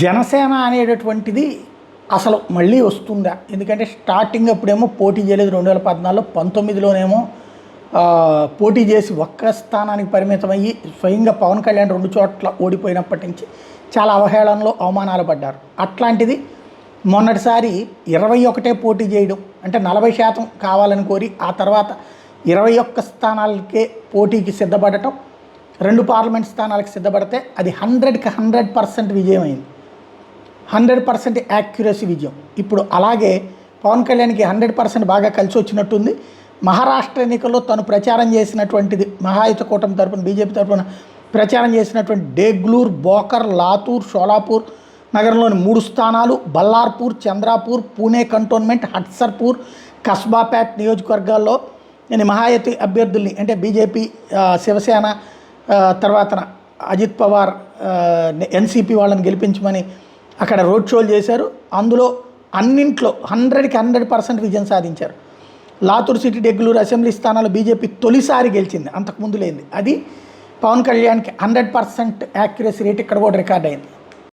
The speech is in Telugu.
జనసేన అనేటటువంటిది అసలు మళ్ళీ వస్తుందా? ఎందుకంటే స్టార్టింగ్ అప్పుడేమో పోటీ చేయలేదు 2014లో, 19లోనేమో పోటీ చేసి ఒక్క స్థానానికి పరిమితమయ్యి స్వయంగా పవన్ కళ్యాణ్ 2 చోట్ల ఓడిపోయినప్పటి నుంచి చాలా అవహేళనలో అవమానాలు పడ్డారు. అట్లాంటిది మొన్నటిసారి 21 పోటీ చేయడం అంటే 40% కావాలని కోరి ఆ తర్వాత 21 స్థానాలకే పోటీకి సిద్ధపడటం, 2 పార్లమెంట్ స్థానాలకు సిద్ధపడితే అది 100కి 100% విజయమైంది. 100% యాక్యురసీ విజయం. ఇప్పుడు అలాగే పవన్ కళ్యాణ్కి 100% బాగా కలిసి వచ్చినట్టుంది. మహారాష్ట్ర ఎన్నికల్లో తను ప్రచారం చేసినటువంటిది, మహాయుత కూటమి తరపున బీజేపీ తరపున ప్రచారం చేసినటువంటి డేగ్లూర్, బోకర్, లాతూర్, షోలాపూర్ నగరంలోని 3 స్థానాలు, బల్లార్పూర్, చంద్రాపూర్, పూణే కంటోన్మెంట్, హట్సర్పూర్, కస్బాపేట్ నియోజకవర్గాల్లో నేను మహాయుతి అభ్యర్థుల్ని అంటే బీజేపీ, శివసేన, తర్వాత అజిత్ పవార్, ఎన్సీపీ వాళ్ళని గెలిపించమని అక్కడ రోడ్ షోలు చేశారు. అందులో అన్నింట్లో 100కి 100% విజయం సాధించారు. లాతూర్ సిటీ, డెగ్లూరు అసెంబ్లీ స్థానాలు బీజేపీ తొలిసారి గెలిచింది, అంతకుముందు లేనిది. అది పవన్ కళ్యాణ్కి 100% యాక్యురసీ రేట్ ఇక్కడ కూడా రికార్డ్ అయింది.